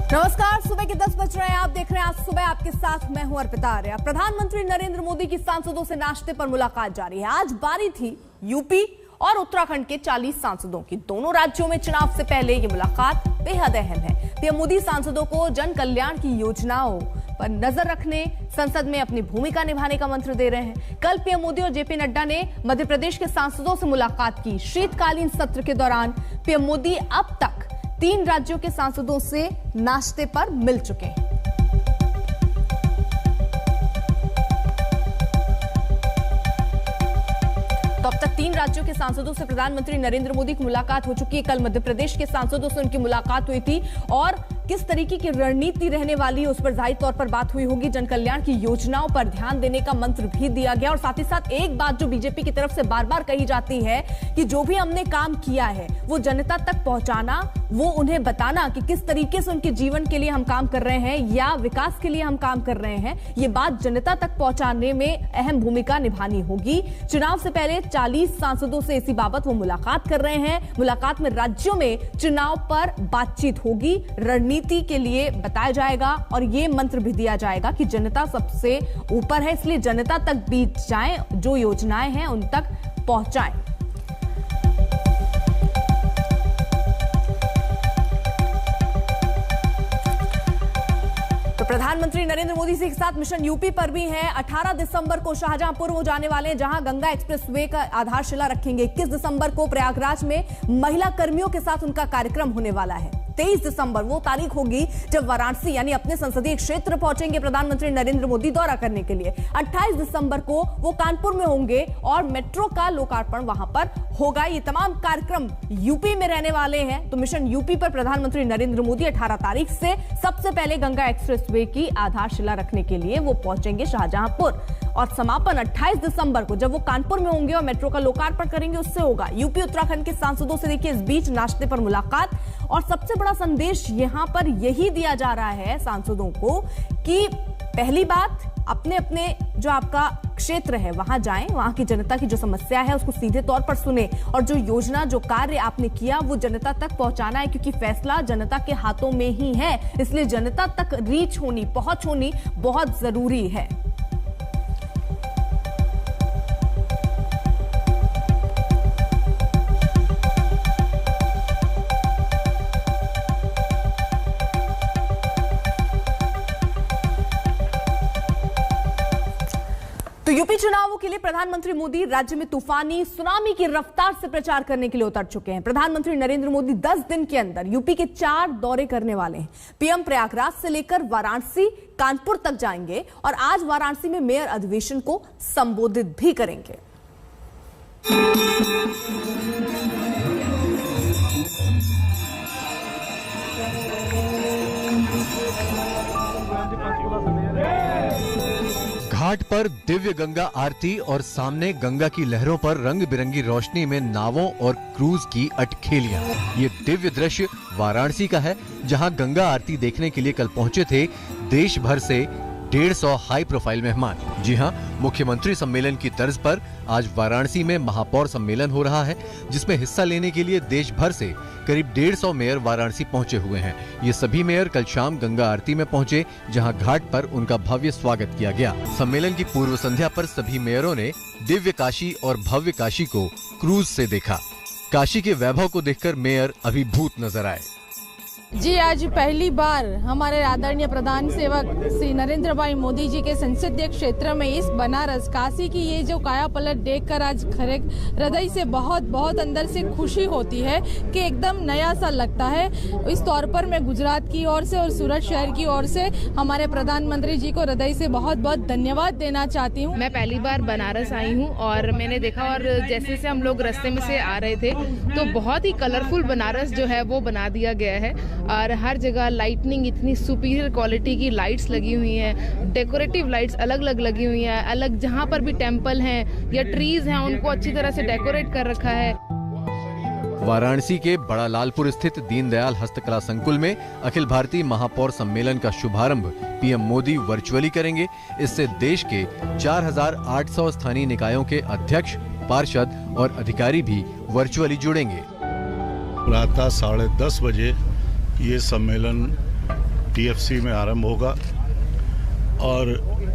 नमस्कार, सुबह के 10 बज रहे हैं। आप देख रहे हैं आज सुबह, आपके साथ मैं हूं अर्पिता आर्या। प्रधानमंत्री नरेंद्र मोदी की सांसदों से नाश्ते पर मुलाकात जारी है। आज बारी थी यूपी और उत्तराखंड के 40 सांसदों की। दोनों राज्यों में चुनाव से पहले ये मुलाकात बेहद अहम है। पीएम मोदी सांसदों को जन कल्याण की योजनाओं पर नजर रखने, संसद में अपनी भूमिका निभाने का मंत्र दे रहे हैं। कल पीएम मोदी और जेपी नड्डा ने मध्य प्रदेश के सांसदों से मुलाकात की। शीतकालीन सत्र के दौरान पीएम मोदी अब तक 3 राज्यों के सांसदों से नाश्ते पर मिल चुके हैं। तो अब तक 3 राज्यों के सांसदों से प्रधानमंत्री नरेंद्र मोदी की मुलाकात हो चुकी है। कल मध्य प्रदेश के सांसदों से उनकी मुलाकात हुई थी और किस तरीके की रणनीति रहने वाली है उस पर जाहिर तौर पर बात हुई होगी। जन कल्याण की योजनाओं पर ध्यान देने का मंत्र भी दिया गया और साथ ही साथ एक बात जो बीजेपी की तरफ से बार बार कही जाती है कि जो भी हमने काम किया है वो जनता तक पहुंचाना, वो उन्हें बताना कि किस तरीके से उनके जीवन के लिए हम काम कर रहे हैं या विकास के लिए हम काम कर रहे हैं। ये बात जनता तक पहुंचाने में अहम भूमिका निभानी होगी। चुनाव से पहले 40 सांसदों से इसी बाबत वो मुलाकात कर रहे हैं। मुलाकात में राज्यों में चुनाव पर बातचीत होगी, रणनीति के लिए बताया जाएगा और ये मंत्र भी दिया जाएगा कि जनता सबसे ऊपर है, इसलिए जनता तक भी जाएं, जो योजनाएं हैं उन तक पहुंचाएं। तो प्रधानमंत्री नरेंद्र मोदी से एक साथ मिशन यूपी पर भी हैं। 18 दिसंबर को शाहजहांपुर वो जाने वाले हैं, जहां गंगा एक्सप्रेसवे का आधारशिला रखेंगे। 21 दिसंबर को प्रयागराज में महिला कर्मियों के साथ उनका कार्यक्रम होने वाला है। 23 दिसंबर वो तारीख होगी जब वाराणसी यानी अपने संसदीय क्षेत्र पहुंचेंगे प्रधानमंत्री नरेंद्र मोदी दौरा करने के लिए। 28 दिसंबर को वो कानपुर में होंगे और मेट्रो का लोकार्पण वहां पर होगा। ये तमाम कार्यक्रम यूपी में रहने वाले हैं। तो मिशन यूपी पर प्रधानमंत्री नरेंद्र मोदी 18 तारीख से सबसे पहले गंगा एक्सप्रेसवे की आधारशिला रखने के लिए वो पहुंचेंगे शाहजहांपुर और समापन 28 दिसंबर को जब वो कानपुर में होंगे और मेट्रो का लोकार्पण करेंगे उससे होगा। यूपी उत्तराखंड के सांसदों से देखिए इस बीच नाश्ते पर मुलाकात और सबसे बड़ा संदेश यहां पर यही दिया जा रहा है सांसदों को कि पहली बात अपने अपने जो आपका क्षेत्र है वहां जाएं, वहां की जनता की जो समस्या है उसको सीधे तौर पर सुने और जो योजना जो कार्य आपने किया वो जनता तक पहुंचाना है, क्योंकि फैसला जनता के हाथों में ही है। इसलिए जनता तक रीच होनी, पहुंच होनी बहुत जरूरी है। तो यूपी चुनावों के लिए प्रधानमंत्री मोदी राज्य में तूफानी सुनामी की रफ्तार से प्रचार करने के लिए उतर चुके हैं। प्रधानमंत्री नरेंद्र मोदी 10 दिन के अंदर यूपी के 4 दौरे करने वाले हैं। पीएम प्रयागराज से लेकर वाराणसी, कानपुर तक जाएंगे और आज वाराणसी में मेयर अधिवेशन को संबोधित भी करेंगे। घाट पर दिव्य गंगा आरती और सामने गंगा की लहरों पर रंग बिरंगी रोशनी में नावों और क्रूज की अटखेलियां। ये दिव्य दृश्य वाराणसी का है, जहां गंगा आरती देखने के लिए कल पहुंचे थे देश भर से 150 हाई प्रोफाइल मेहमान। जी हां, मुख्यमंत्री सम्मेलन की तर्ज पर आज वाराणसी में महापौर सम्मेलन हो रहा है, जिसमें हिस्सा लेने के लिए देश भर से करीब 150 मेयर वाराणसी पहुंचे हुए हैं। ये सभी मेयर कल शाम गंगा आरती में पहुंचे, जहां घाट पर उनका भव्य स्वागत किया गया। सम्मेलन की पूर्व संध्या पर सभी मेयरों ने दिव्य काशी और भव्य काशी को क्रूज से देखा। काशी के वैभव को देखकर मेयर अभिभूत नजर आए। जी, आज पहली बार हमारे आदरणीय प्रधान सेवक श्री नरेंद्र भाई मोदी जी के संसदीय क्षेत्र में इस बनारस काशी की ये जो काया पलट देखकर आज खरे हृदय से बहुत अंदर से खुशी होती है कि एकदम नया सा लगता है। इस तौर पर मैं गुजरात की ओर से और सूरत शहर की ओर से हमारे प्रधानमंत्री जी को हृदय से बहुत धन्यवाद देना चाहती हूँ। मैं पहली बार बनारस आई हूँ और मैंने देखा, और जैसे से हम लोग रास्ते में से आ रहे थे तो बहुत ही कलरफुल बनारस जो है वो बना दिया गया है और हर जगह लाइटनिंग, इतनी सुपीरियर क्वालिटी की लाइट्स लगी हुई हैं, डेकोरेटिव लाइट्स अलग अलग लगी हुई हैं। अलग जहाँ पर भी टेम्पल हैं या ट्रीज हैं उनको अच्छी तरह से डेकोरेट कर रखा है। वाराणसी के बड़ा लालपुर स्थित दीनदयाल हस्तकला संकुल में अखिल भारतीय महापौर सम्मेलन का शुभारंभ पीएम मोदी वर्चुअली करेंगे। इससे देश के 4800 स्थानीय निकायों के अध्यक्ष, पार्षद और अधिकारी भी वर्चुअली जुड़ेंगे। प्रातः 10:30 बजे ये सम्मेलन TFC में आरंभ होगा और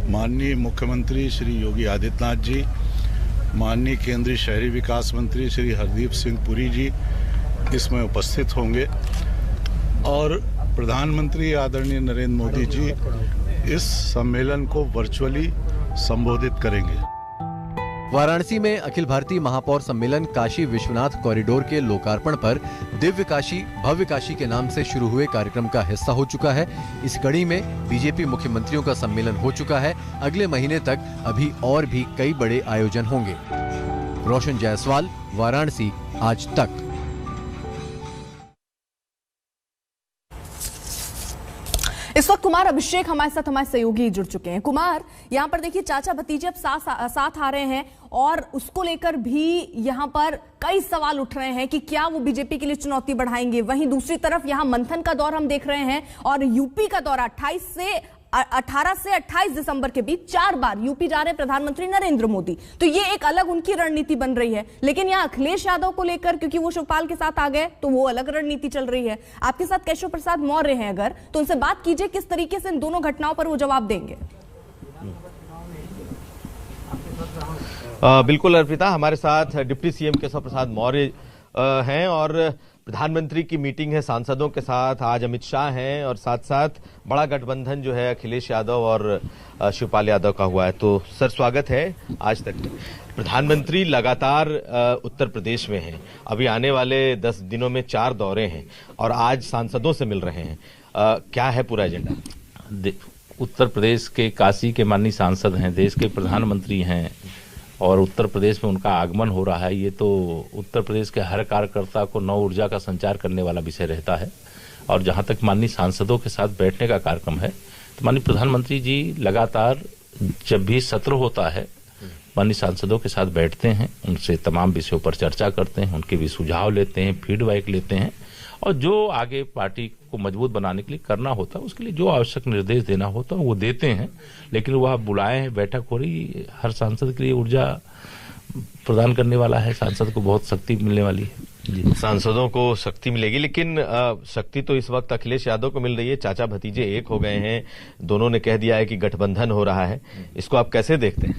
माननीय मुख्यमंत्री श्री योगी आदित्यनाथ जी, माननीय केंद्रीय शहरी विकास मंत्री श्री हरदीप सिंह पुरी जी इसमें उपस्थित होंगे और प्रधानमंत्री आदरणीय नरेंद्र मोदी जी इस सम्मेलन को वर्चुअली संबोधित करेंगे। वाराणसी में अखिल भारतीय महापौर सम्मेलन काशी विश्वनाथ कॉरिडोर के लोकार्पण पर दिव्य काशी भव्य काशी के नाम से शुरू हुए कार्यक्रम का हिस्सा हो चुका है। इस कड़ी में बीजेपी मुख्यमंत्रियों का सम्मेलन हो चुका है। अगले महीने तक अभी और भी कई बड़े आयोजन होंगे। रोशन जायसवाल, वाराणसी, आज तक। इस वक्त कुमार अभिषेक हमारे साथ हमारे सहयोगी जुड़ चुके हैं। कुमार, यहाँ पर देखिए चाचा भतीजे अब साथ आ रहे हैं और उसको लेकर भी यहाँ पर कई सवाल उठ रहे हैं कि क्या वो बीजेपी के लिए चुनौती बढ़ाएंगे। वहीं दूसरी तरफ यहाँ मंथन का दौर हम देख रहे हैं और यूपी का दौरा 18 से 28 दिसंबर के बीच 4 बार यूपी जा रहे प्रधानमंत्री नरेंद्र मोदी। तो ये एक अलग उनकी रणनीति बन रही है। लेकिन यहाँ अखिलेश यादव को लेकर, क्योंकि वो शिवपाल के साथ आ गए, तो वो अलग रणनीति चल रही है। आपके साथ केशव प्रसाद मौर्य हैं, अगर तो उनसे बात कीजिए किस तरीके से इन दोनों घटनाओं पर वो जवाब देंगे। बिल्कुल अर्पिता, हमारे साथ डिप्टी सीएम केशव प्रसाद मौर्य हैं और प्रधानमंत्री की मीटिंग है सांसदों के साथ। आज अमित शाह हैं और साथ साथ बड़ा गठबंधन जो है अखिलेश यादव और शिवपाल यादव का हुआ है। तो सर स्वागत है आज तक। प्रधानमंत्री लगातार उत्तर प्रदेश में हैं। अभी आने वाले 10 दिनों में 4 दौरे हैं और आज सांसदों से मिल रहे हैं। क्या है पूरा एजेंडा? उत्तर प्रदेश के काशी के माननीय सांसद हैं, देश के प्रधानमंत्री हैं और उत्तर प्रदेश में उनका आगमन हो रहा है। ये तो उत्तर प्रदेश के हर कार्यकर्ता को नव ऊर्जा का संचार करने वाला विषय रहता है। और जहां तक माननीय सांसदों के साथ बैठने का कार्यक्रम है, तो माननीय प्रधानमंत्री जी लगातार जब भी सत्र होता है माननीय सांसदों के साथ बैठते हैं, उनसे तमाम विषयों पर चर्चा करते हैं, उनके भी सुझाव लेते हैं, फीडबैक लेते हैं और जो आगे पार्टी को मजबूत बनाने के लिए करना होता है उसके लिए जो आवश्यक निर्देश देना होता है वो देते हैं। लेकिन वो आप बुलाए हैं, बैठक हो रही, हर सांसद के लिए ऊर्जा प्रदान करने वाला है। सांसद को बहुत शक्ति मिलने वाली है जी। सांसदों को शक्ति मिलेगी, लेकिन शक्ति तो इस वक्त अखिलेश यादव को मिल रही है। चाचा भतीजे एक हो गए हैं, दोनों ने कह दिया है कि गठबंधन हो रहा है। इसको आप कैसे देखते हैं?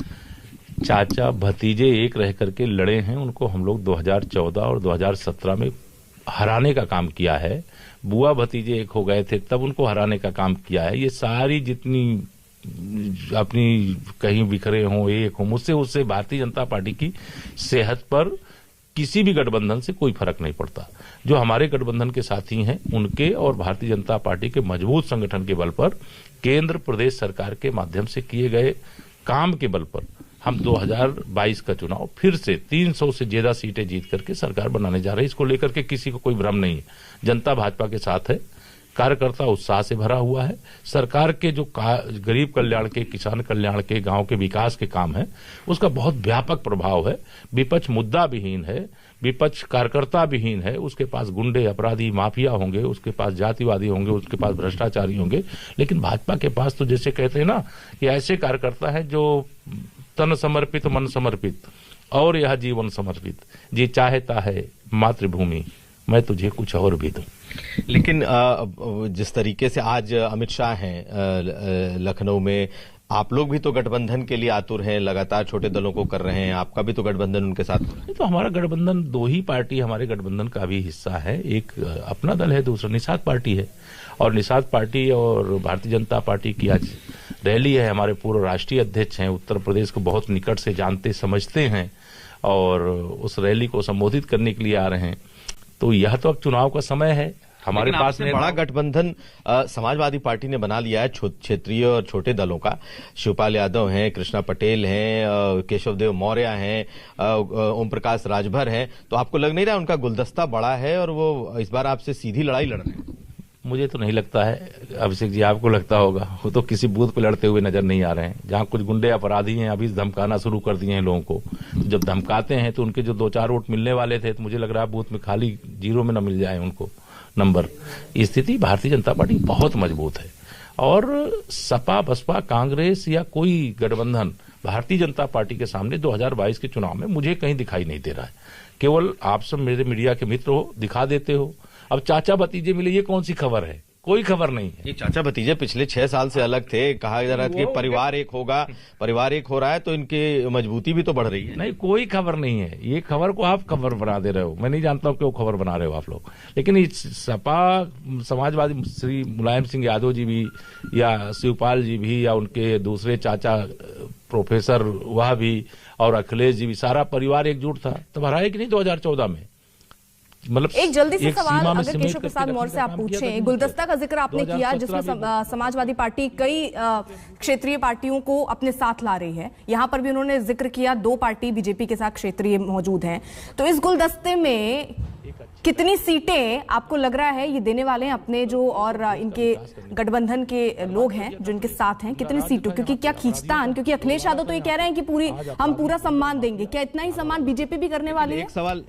चाचा भतीजे एक रह करके लड़े हैं, उनको हम लोग 2014 और 2017 में हराने का काम किया है। बुआ भतीजे एक हो गए थे, तब उनको हराने का काम किया है। ये सारी जितनी अपनी कहीं बिखरे हों, एक हो, मुझसे उससे भारतीय जनता पार्टी की सेहत पर किसी भी गठबंधन से कोई फर्क नहीं पड़ता। जो हमारे गठबंधन के साथी हैं उनके और भारतीय जनता पार्टी के मजबूत संगठन के बल पर, केंद्र प्रदेश सरकार के माध्यम से किए गए काम के बल पर हम 2022 का चुनाव फिर से 300 से ज्यादा सीटें जीत करके सरकार बनाने जा रहे हैं। इसको लेकर के किसी को कोई भ्रम नहीं है। जनता भाजपा के साथ है, कार्यकर्ता उत्साह से भरा हुआ है। सरकार के जो गरीब कल्याण के, किसान कल्याण के, गांव के विकास के काम है उसका बहुत व्यापक प्रभाव है। विपक्ष मुद्दा विहीन है, विपक्ष कार्यकर्ता विहीन है। उसके पास गुंडे, अपराधी, माफिया होंगे, उसके पास जातिवादी होंगे, उसके पास भ्रष्टाचारी होंगे, लेकिन भाजपा के पास तो जैसे कहते हैं ना कि ऐसे कार्यकर्ता है जो तन समर्पित मन समर्पित और यह जीवन समर्पित, जी चाहता है मातृभूमि मैं तुझे कुछ और भी दूं। लेकिन जिस तरीके से आज अमित शाह हैं लखनऊ में, आप लोग भी तो गठबंधन के लिए आतुर हैं, लगातार छोटे दलों को कर रहे हैं, आपका भी तो गठबंधन उनके साथ। तो हमारा गठबंधन 2 ही पार्टी हमारे गठबंधन का भी हिस्सा है। एक अपना दल है, दूसरा निषाद पार्टी है। और निषाद पार्टी और भारतीय जनता पार्टी की आज रैली है। हमारे पूर्व राष्ट्रीय अध्यक्ष हैं, उत्तर प्रदेश को बहुत निकट से जानते समझते हैं और उस रैली को संबोधित करने के लिए आ रहे हैं। तो यह तो अब चुनाव का समय है। हमारे पास में बड़ा गठबंधन समाजवादी पार्टी ने बना लिया है, क्षेत्रीय और छोटे दलों का। शिवपाल यादव हैं, कृष्णा पटेल हैं, केशव देव मौर्य हैं, ओम प्रकाश राजभर हैं। तो आपको लग नहीं रहा उनका गुलदस्ता बड़ा है और वो इस बार आपसे सीधी लड़ाई लड़ रहे हैं? मुझे तो नहीं लगता है। अभिषेक जी आपको लगता होगा। वो तो किसी बूथ पे लड़ते हुए नजर नहीं आ रहे हैं। जहां कुछ गुंडे अपराधी हैं अभी धमकाना शुरू कर दिए हैं लोगों को। तो जब धमकाते हैं तो उनके जो 2-4 वोट मिलने वाले थे, तो मुझे लग रहा है बूथ में खाली 0 में न मिल जाए उनको नंबर। स्थिति भारतीय जनता पार्टी बहुत मजबूत है और सपा, बसपा, कांग्रेस या कोई गठबंधन भारतीय जनता पार्टी के सामने 2022 के चुनाव में मुझे कहीं दिखाई नहीं दे रहा है। केवल आप सब मेरे मीडिया के मित्र हो, दिखा देते हो। अब चाचा भतीजे मिले, ये कौन सी खबर है? कोई खबर नहीं है। ये चाचा भतीजे पिछले 6 साल से अलग थे, कहा जा रहा था कि परिवार एक होगा, परिवार एक हो रहा है तो इनकी मजबूती भी तो बढ़ रही है। नहीं, कोई खबर नहीं है। ये खबर को आप खबर बना दे रहे हो, मैं नहीं जानता हूँ क्यों खबर बना रहे हो आप लोग। लेकिन इस सपा समाजवादी श्री मुलायम सिंह यादव जी भी या शिवपाल जी भी या उनके दूसरे चाचा प्रोफेसर वह भी और अखिलेश जी भी, सारा परिवार एकजुट था, तब हराए कि नहीं 2014 में। मतलब एक जल्दी से सवाल अगर केशव प्रसाद मौर्य से आप पूछें, गुलदस्ता का जिक्र आपने किया जिसमें समाजवादी पार्टी कई क्षेत्रीय पार्टियों को अपने साथ ला रही है, यहां पर भी उन्होंने जिक्र किया 2 पार्टी बीजेपी के साथ क्षेत्रीय मौजूद हैं, तो इस गुलदस्ते में कितनी सीटें आपको लग रहा है ये देने वाले हैं अपने जो और इनके गठबंधन के लोग हैं जो इनके साथ हैं, कितनी सीटों? क्योंकि क्या खींचतान, क्योंकि अखिलेश यादव तो ये कह रहे हैं कि हम पूरा सम्मान देंगे, क्या इतना ही सम्मान बीजेपी भी करने वाली है? एक सवाल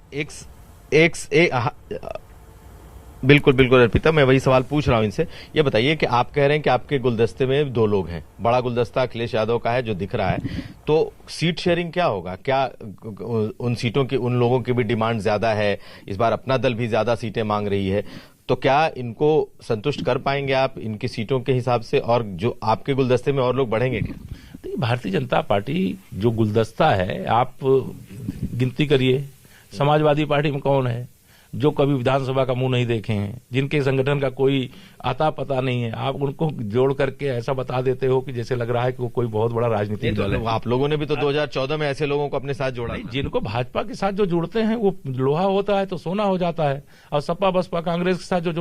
बिल्कुल अर्पिता, मैं वही सवाल पूछ रहा हूं इनसे। ये बताइए कि आप कह रहे हैं कि आपके गुलदस्ते में 2 लोग हैं, बड़ा गुलदस्ता अखिलेश यादव का है जो दिख रहा है, तो सीट शेयरिंग क्या होगा? क्या उन सीटों की, उन लोगों की भी डिमांड ज्यादा है, इस बार अपना दल भी ज्यादा सीटें मांग रही है, तो क्या इनको संतुष्ट कर पाएंगे आप इनकी सीटों के हिसाब से, और जो आपके गुलदस्ते में और लोग बढ़ेंगे क्या? तो भारतीय जनता पार्टी जो गुलदस्ता है, आप गिनती करिए, समाजवादी पार्टी में कौन है जो कभी विधानसभा का मुंह नहीं देखे हैं, जिनके संगठन का कोई आता पता नहीं है, आप उनको जोड़ करके ऐसा बता देते हो कि जैसे लग रहा है कि वो कोई बहुत बड़ा राजनीतिक दल है। आप लोगों ने भी तो 2014 में ऐसे लोगों को अपने साथ जोड़ा। जिनको भाजपा के साथ जो जुड़ते हैं वो लोहा होता है तो सोना हो जाता है, और सपा बसपा कांग्रेस के साथ जो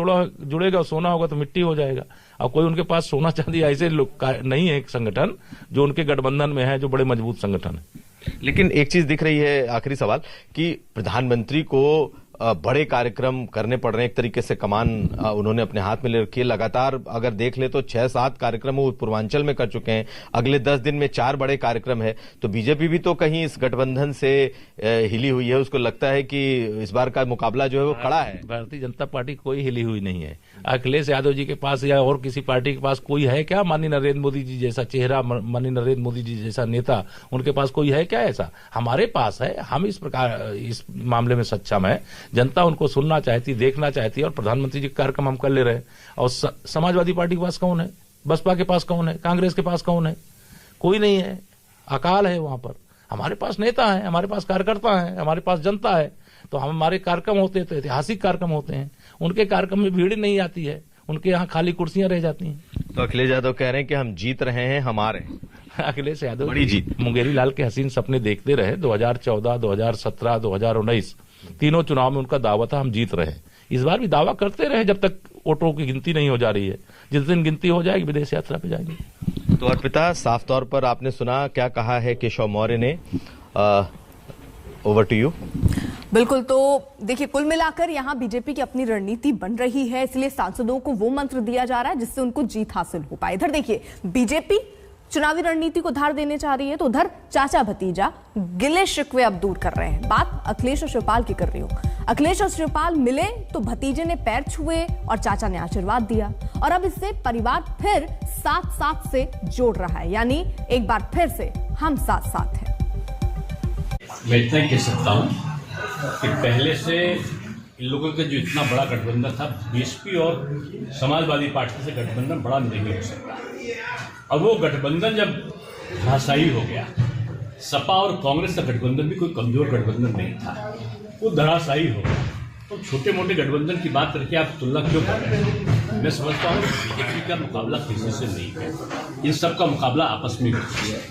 जुड़ेगा सोना होगा तो मिट्टी हो जाएगा। और कोई उनके पास सोना चांदी ऐसे नहीं है एक संगठन जो उनके गठबंधन में है, जो बड़े मजबूत संगठन है। लेकिन एक चीज दिख रही है, आखिरी सवाल, कि प्रधानमंत्री को बड़े कार्यक्रम करने पड़ रहे हैं, एक तरीके से कमान उन्होंने अपने हाथ में ले रखी है। लगातार अगर देख ले तो 6-7 कार्यक्रम वो पूर्वांचल में कर चुके हैं, अगले 10 दिन में 4 बड़े कार्यक्रम है, तो बीजेपी भी तो कहीं इस गठबंधन से हिली हुई है, उसको लगता है कि इस बार का मुकाबला जो है वो खड़ा है। भारतीय जनता पार्टी कोई हिली हुई नहीं है। अखिलेश यादव जी के पास या और किसी पार्टी के पास कोई है क्या माननीय नरेंद्र मोदी जी जैसा चेहरा, माननीय नरेंद्र मोदी जी जैसा नेता उनके पास कोई है क्या ऐसा? हमारे पास है। हम इस प्रकार इस मामले में सक्षम है, जनता उनको सुनना चाहती, देखना चाहती है, और प्रधानमंत्री जी का कार्यक्रम हम कर ले रहे हैं। और समाजवादी पार्टी के पास कौन है? बसपा के पास कौन है? कांग्रेस के पास कौन है? कोई नहीं है, अकाल है वहां पर। हमारे पास नेता है, हमारे पास कार्यकर्ता है, हमारे पास जनता है, तो हमारे कार्यक्रम होते हैं तो ऐतिहासिक कार्यक्रम होते हैं। उनके कार्यक्रम में भीड़ नहीं आती है, उनके यहाँ खाली कुर्सियां रह जाती हैं। तो अखिलेश यादव कह रहे हैं कि हम जीत रहे हैं, हमारे अखिलेश यादव बड़ी जीत। मुंगेरी लाल के हसीन सपने देखते रहे 2014, 2017, 2019 तीनों चुनाव में उनका दावा था हम जीत रहे हैं। इस बार भी दावा करते रहे जब तक वोटों की गिनती नहीं हो जा रही है। जिस दिन गिनती हो जाएगी विदेश यात्रा पे जाएंगे। तो अर्पिता, साफ तौर पर आपने सुना क्या कहा है केशव मौर्य ने। Over to you. बिल्कुल, तो देखिए कुल मिलाकर यहाँ बीजेपी की अपनी रणनीति बन रही है, इसलिए सांसदों को वो मंत्र दिया जा रहा है जिससे उनको जीत हासिल हो पाए। इधर देखिए बीजेपी चुनावी रणनीति को धार देने चाह रही है, तो उधर चाचा भतीजा गिले शिकवे अब दूर कर रहे हैं। बात अखिलेश और शिवपाल की कर रही हूं। अखिलेश और शिवपाल मिले तो भतीजे ने पैर छुए और चाचा ने आशीर्वाद दिया, और अब इससे परिवार फिर साथ साथ से जोड़ रहा है, यानी एक बार फिर से हम साथ साथ हैं। मैं इतना ही कह सकता हूं कि पहले से इन लोगों का जो इतना बड़ा गठबंधन था, बीएसपी और समाजवादी पार्टी से गठबंधन बड़ा नहीं हो सकता। अब वो गठबंधन जब धराशायी हो गया, सपा और कांग्रेस का गठबंधन भी कोई कमजोर गठबंधन नहीं था, वो धराशायी हो गया। तो छोटे मोटे गठबंधन की बात करके आप तुलना क्यों कर रहे हैं? मैं समझता हूँ बीजेपी का मुकाबला किसी से नहीं है, इन सब का मुकाबला आपस में है।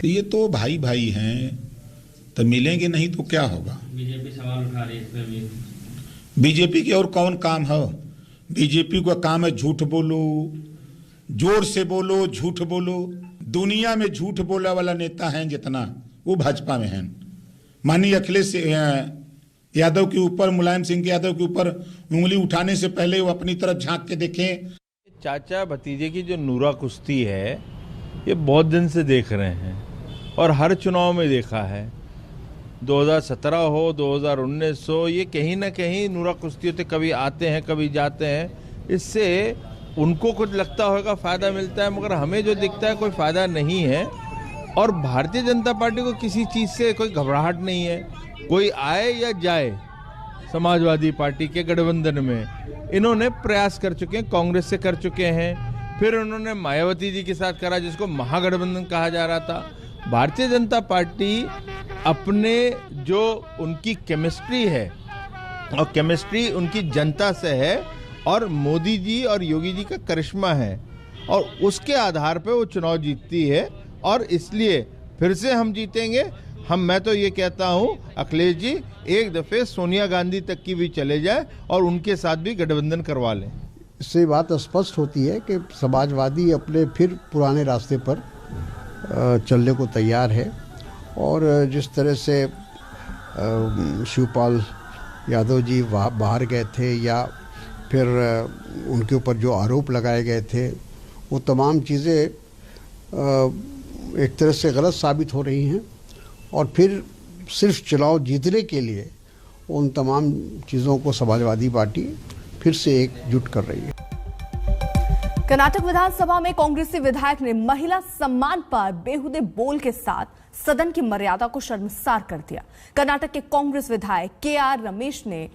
ये तो भाई भाई हैं, तो मिलेंगे नहीं तो क्या होगा? बीजेपी सवाल उठा रही है। बीजेपी के और कौन काम है? बीजेपी का काम है झूठ बोलो, जोर से बोलो, झूठ बोलो। दुनिया में झूठ बोला वाला नेता है जितना, वो भाजपा में है। माननीय अखिलेश यादव के ऊपर, मुलायम सिंह यादव के ऊपर उंगली उठाने से पहले वो अपनी तरफ झांक के देखें। चाचा भतीजे की जो नूरा कुश्ती है, ये बहुत दिन से देख रहे हैं और हर चुनाव में देखा है। 2017 हो, 2019 हो, ये कहीं ना कहीं नूरा कुश्ती होते, कभी आते हैं कभी जाते हैं। इससे उनको कुछ लगता होगा फायदा मिलता है, मगर हमें जो दिखता है कोई फायदा नहीं है। और भारतीय जनता पार्टी को किसी चीज़ से कोई घबराहट नहीं है, कोई आए या जाए, समाजवादी पार्टी के गठबंधन में इन्होंने प्रयास कर चुके हैं, कांग्रेस से कर चुके हैं, फिर उन्होंने मायावती जी के साथ करा जिसको महागठबंधन कहा जा रहा था। भारतीय जनता पार्टी अपने जो उनकी केमिस्ट्री है और केमिस्ट्री उनकी जनता से है और मोदी जी और योगी जी का करिश्मा है और उसके आधार पे वो चुनाव जीतती है और इसलिए फिर से हम जीतेंगे। मैं तो ये कहता हूँ अखिलेश जी एक दफे सोनिया गांधी तक की भी चले जाए और उनके साथ भी गठबंधन करवा लें। इससे बात स्पष्ट होती है कि समाजवादी अपने फिर पुराने रास्ते पर चलने को तैयार है और जिस तरह से शिवपाल यादव जी बाहर गए थे या फिर उनके ऊपर जो आरोप लगाए गए थे वो तमाम चीज़ें एक तरह से गलत साबित हो रही हैं और फिर सिर्फ चुनाव जीतने के लिए उन तमाम चीज़ों को समाजवादी पार्टी फिर से एकजुट कर रही है। कर्नाटक विधानसभा में कांग्रेसी विधायक ने महिला सम्मान पर बेहुदे बोल के साथ सदन की मर्यादा को शर्मसार कर दिया। कर्नाटक के कांग्रेस विधायक के.आर. रमेश ने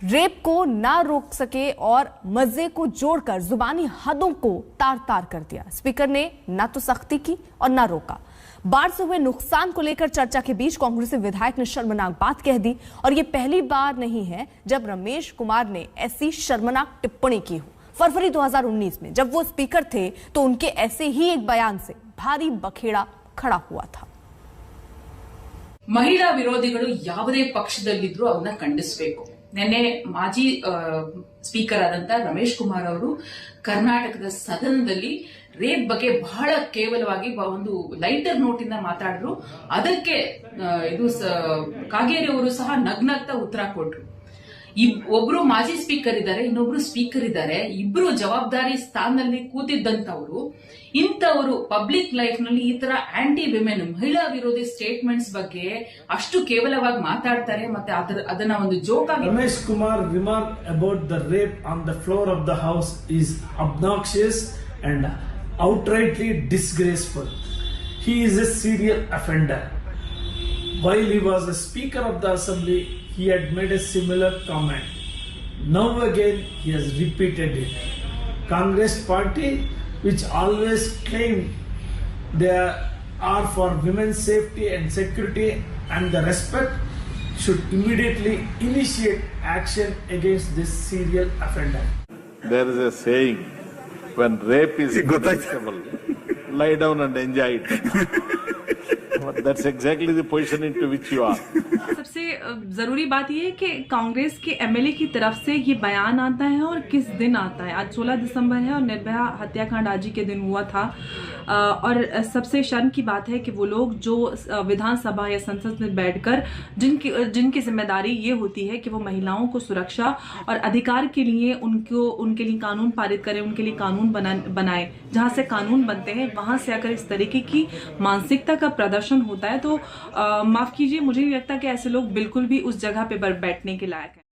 रेप को ना रोक सके और मजे को जोड़कर जुबानी हदों को तार तार कर दिया। स्पीकर ने ना तो सख्ती की और ना रोका। बाढ़ से हुए नुकसान को लेकर चर्चा के बीच कांग्रेसी विधायक ने शर्मनाक बात कह दी और ये पहली बार नहीं है जब रमेश कुमार ने ऐसी शर्मनाक टिप्पणी की हो। फरवरी 2019 में जब वो स्पीकर थे तो उनके ऐसे ही एक बयान से भारी बखेड़ा खड़ा हुआ था। ಮಹಿಳಾ ವಿರೋಧಿಗಳು ಯಾವುದೇ ಪಕ್ಷದಲ್ಲಿದ್ರೂ ಅವನ್ನ ಖಂಡಿಸಬೇಕು। ನಿನ್ನೆ ಮಾಜಿ ಸ್ಪೀಕರ್ ಆದಂತ ರಮೇಶ್ ಕುಮಾರ್ ಅವರು ಕರ್ನಾಟಕದ ಸದನದಲ್ಲಿ ರೇಪ್ ಬಗ್ಗೆ ಬಹಳ ಕೇವಲವಾಗಿ ಒಂದು ಲೈಟರ್ ನೋಟಿಂದ ಮಾತಾಡಿದ್ರು। ಅದಕ್ಕೆ ಇದು ಕಾಗೇರಿ ಅವರು ಸಹ ನಗ್ನಗ್ತಾ ಉತ್ತರ ಕೊಟ್ರು। ಒಬ್ರು ಮಾಜಿ ಸ್ಪೀಕರ್ ಇದ್ದಾರೆ, ಇನ್ನೊಬ್ರು ಸ್ಪೀಕರ್ ಇದ್ದಾರೆ, ಇಬ್ರು ಜವಾಬ್ದಾರಿ ಸ್ಥಾನದಲ್ಲಿ ಕೂತಿದ್ದಂತವರು ಇಂಥವರು ಪಬ್ಲಿಕ್ ಲೈಫ್ ನಲ್ಲಿ ಈ ತರ ಆಂಟಿ ವಿಮೆನ್ ಮಹಿಳಾ ವಿರೋಧಿ ಸ್ಟೇಟ್ಮೆಂಟ್ಸ್ ಬಗ್ಗೆ ಅಷ್ಟು ಕೇವಲವಾಗಿ ಮಾತಾಡ್ತಾರೆ ಮತ್ತೆ ಅದನ್ನ ಒಂದು ಜೋಕ್ ಆಗಿ Ramesh Kumar remark about the rape on the floor of the house is obnoxious and outrightly disgraceful. He is a serial offender. While he was a speaker of the assembly, he had made a similar comment. Now again he has repeated it. Congress party, which always claimed they are for women's safety and security and the respect, should immediately initiate action against this serial offender. There is a saying, when rape is acceptable, lie down and enjoy it. That's exactly the position into which you are. सबसे जरूरी बात यह है कि कांग्रेस के MLA की तरफ से ये बयान आता है और किस दिन आता है। आज 16 दिसंबर है और निर्भया हत्याकांड आज ही के दिन हुआ था। और सबसे शर्म की बात है कि वो लोग जो विधानसभा या संसद में बैठकर जिनकी जिम्मेदारी ये होती है कि वो महिलाओं को सुरक्षा और अधिकार के लिए उनके लिए कानून पारित करें, उनके लिए कानून बनाए। जहां से कानून बनते हैं वहां से अगर इस तरीके की मानसिकता का प्रदर्शन होता है तो माफ कीजिए, मुझे नहीं लगता कि ऐसे लोग बिल्कुल भी उस जगह पे बैठने के लायक है।